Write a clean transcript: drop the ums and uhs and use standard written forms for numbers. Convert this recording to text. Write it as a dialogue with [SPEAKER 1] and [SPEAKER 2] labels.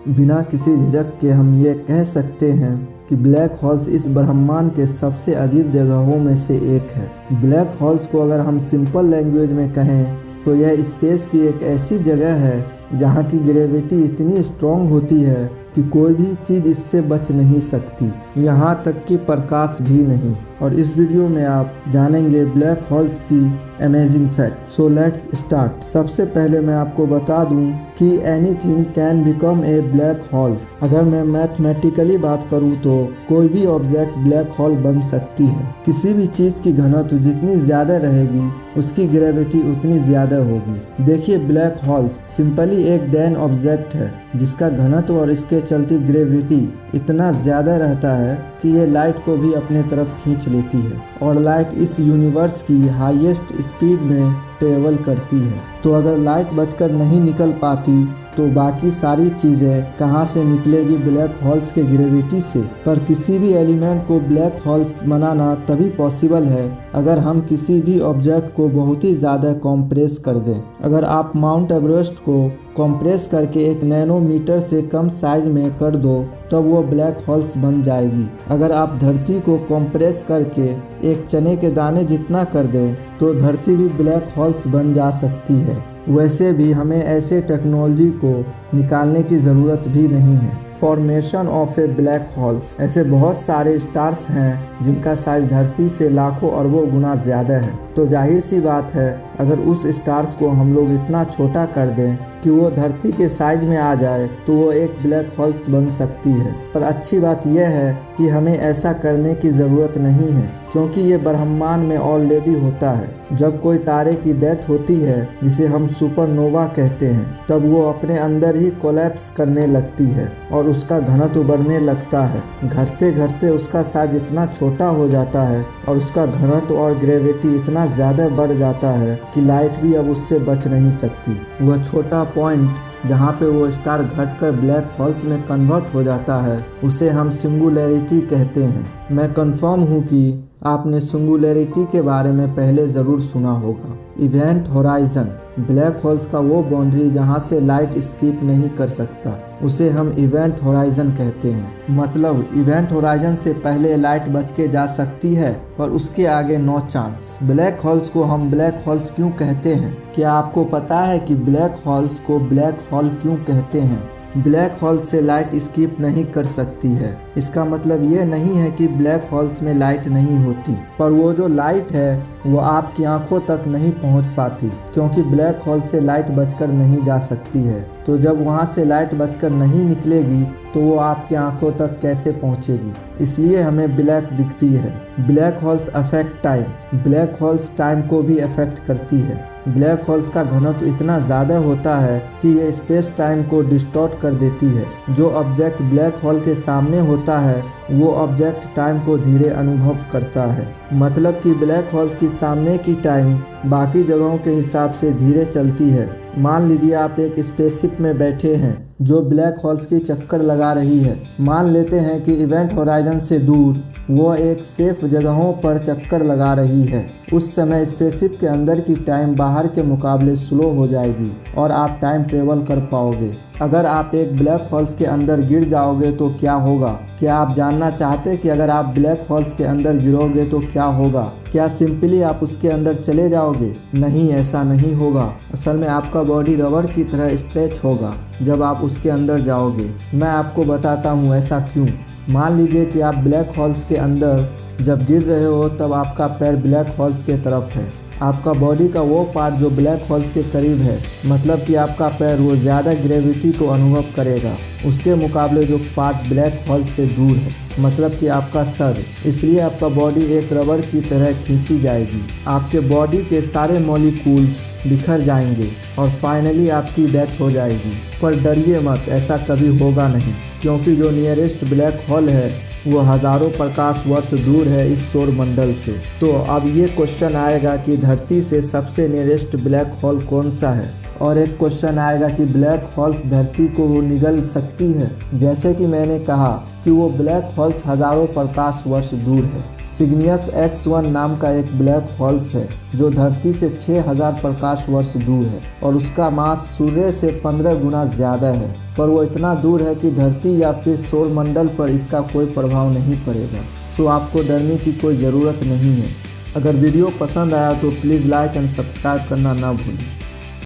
[SPEAKER 1] बिना किसी झिझक के हम ये कह सकते हैं कि ब्लैक होल्स इस ब्रह्मांड के सबसे अजीब जगहों में से एक है। ब्लैक होल्स को अगर हम सिंपल लैंग्वेज में कहें तो यह स्पेस की एक ऐसी जगह है जहाँ की ग्रेविटी इतनी स्ट्रॉन्ग होती है कि कोई भी चीज़ इससे बच नहीं सकती, यहाँ तक कि प्रकाश भी नहीं। और इस वीडियो में आप जानेंगे ब्लैक होल्स की amazing fact. So let's start. सबसे पहले मैं आपको बता दूं कि anything can become a black holes. अगर मैं मैथमेटिकली बात करूं तो कोई भी ऑब्जेक्ट ब्लैक होल बन सकती है। किसी भी चीज़ की घनत्व जितनी ज़्यादा रहेगी उसकी ग्रेविटी उतनी ज़्यादा होगी। देखिए, ब्लैक होल्स सिंपली एक डैन ऑब्जेक्ट है जिसका घनत्व और इसके चलती ग्रेविटी इतना ज़्यादा रहता है कि ये लाइट को भी अपने तरफ खींच लेती है और लाइट इस यूनिवर्स की हाईएस्ट स्पीड में ट्रेवल करती है। तो अगर लाइट बचकर नहीं निकल पाती तो बाकी सारी चीज़ें कहाँ से निकलेगी? ब्लैक होल्स के ग्रेविटी से। पर किसी भी एलिमेंट को ब्लैक होल्स बनाना तभी पॉसिबल है अगर हम किसी भी ऑब्जेक्ट को बहुत ही ज़्यादा कॉम्प्रेस कर दें। अगर आप माउंट एवरेस्ट को कॉम्प्रेस करके 1 नैनोमीटर से कम साइज में कर दो तब वो ब्लैक होल्स बन जाएगी। अगर आप धरती को कॉम्प्रेस करके 1 चने के दाने जितना कर दें तो धरती भी ब्लैक होल्स बन जा सकती है। वैसे भी हमें ऐसे टेक्नोलॉजी को निकालने की ज़रूरत भी नहीं है। Formation of A black holes. ऐसे बहुत सारे स्टार्स हैं जिनका साइज धरती से लाखों अरबों गुना ज़्यादा है। तो जाहिर सी बात है, अगर उस स्टार्स को हम लोग इतना छोटा कर दें कि वो धरती के साइज में आ जाए तो वो एक ब्लैक होल्स बन सकती है। पर अच्छी बात यह है कि हमें ऐसा करने की ज़रूरत नहीं है, क्योंकि ये ब्रह्मांड में ऑलरेडी होता है। जब कोई तारे की डेथ होती है, जिसे हम सुपरनोवा कहते हैं, तब वो अपने अंदर ही कोलैप्स करने लगती है और उसका घनत्व बढ़ने लगता है। घटते घटते उसका साइज इतना छोटा हो जाता है और उसका घनत्व और ग्रेविटी इतना ज़्यादा बढ़ जाता है कि लाइट भी अब उससे बच नहीं सकती। वह छोटा पॉइंट जहाँ पे वो स्टार घटकर ब्लैक होल्स में कन्वर्ट हो जाता है उसे हम सिंगुलैरिटी कहते हैं। मैं कंफर्म हूँ कि आपने सिंगुलैरिटी के बारे में पहले ज़रूर सुना होगा। Event horizon. ब्लैक होल्स का वो बाउंड्री जहाँ से लाइट स्किप नहीं कर सकता उसे हम इवेंट होराइजन कहते हैं। मतलब इवेंट होराइजन से पहले लाइट बच के जा सकती है और उसके आगे नो चांस। ब्लैक होल्स को हम ब्लैक होल्स क्यों कहते हैं? क्या आपको पता है कि ब्लैक होल्स को ब्लैक होल क्यों कहते हैं? ब्लैक होल्स से लाइट स्किप नहीं कर सकती है। इसका मतलब ये नहीं है कि ब्लैक होल्स में लाइट नहीं होती, पर वो जो लाइट है वो आपकी आंखों तक नहीं पहुंच पाती, क्योंकि ब्लैक होल से लाइट बचकर नहीं जा सकती है। तो जब वहां से लाइट बचकर नहीं निकलेगी तो वो आपकी आंखों तक कैसे पहुंचेगी? इसलिए हमें ब्लैक दिखती है। Black holes affect time. Black holes time को भी अफेक्ट करती है। ब्लैक होल्स का घनत्व इतना ज़्यादा होता है कि ये स्पेस टाइम को डिस्टॉर्ट कर देती है। जो ऑब्जेक्ट ब्लैक होल के सामने होता है वो ऑब्जेक्ट टाइम को धीरे अनुभव करता है। मतलब कि ब्लैक होल्स की सामने की टाइम बाकी जगहों के हिसाब से धीरे चलती है। मान लीजिए आप एक स्पेसशिप में बैठे हैं जो ब्लैक होल्स की चक्कर लगा रही है। मान लेते हैं कि इवेंट होराइजन से दूर वो एक सेफ जगहों पर चक्कर लगा रही है। उस समय स्पेसशिप के अंदर की टाइम बाहर के मुकाबले स्लो हो जाएगी और आप टाइम ट्रेवल कर पाओगे। अगर आप एक ब्लैक होल्स के अंदर गिर जाओगे तो क्या होगा? क्या आप जानना चाहते कि अगर आप ब्लैक होल्स के अंदर गिरोगे तो क्या होगा? क्या सिंपली आप उसके अंदर चले जाओगे? नहीं, ऐसा नहीं होगा। असल में आपका बॉडी रबर की तरह स्ट्रेच होगा जब आप उसके अंदर जाओगे। मैं आपको बताता हूँ ऐसा क्यों। मान लीजिए कि आप ब्लैक होल्स के अंदर जब गिर रहे हो तब आपका पैर ब्लैक होल्स के तरफ है। आपका बॉडी का वो पार्ट जो ब्लैक होल्स के करीब है, मतलब कि आपका पैर वो ज़्यादा ग्रेविटी को अनुभव करेगा उसके मुकाबले जो पार्ट ब्लैक होल्स से दूर है, मतलब कि आपका सर। इसलिए आपका बॉडी एक रबर की तरह खींची जाएगी। आपके बॉडी के सारे मॉलिक्यूल्स बिखर जाएंगे और फाइनली आपकी डेथ हो जाएगी। पर डरिए मत, ऐसा कभी होगा नहीं, क्योंकि जो नियरेस्ट ब्लैक होल है वो हज़ारों प्रकाश वर्ष दूर है इस सौर मंडल से। तो अब ये क्वेश्चन आएगा कि धरती से सबसे नियरेस्ट ब्लैक होल कौन सा है? और एक क्वेश्चन आएगा कि ब्लैक होल्स धरती को निगल सकती है। जैसे कि मैंने कहा कि वो ब्लैक होल्स हजारों प्रकाश वर्ष दूर है। सिग्नियस X1 नाम का एक ब्लैक होल्स है जो धरती से 6000 प्रकाश वर्ष दूर है और उसका मास सूर्य से 15 गुना ज़्यादा है, पर वो इतना दूर है कि धरती या फिर सौरमंडल पर इसका कोई प्रभाव नहीं पड़ेगा। सो आपको डरने की कोई ज़रूरत नहीं है। अगर वीडियो पसंद आया तो प्लीज़ लाइक एंड सब्सक्राइब करना ना भूलें।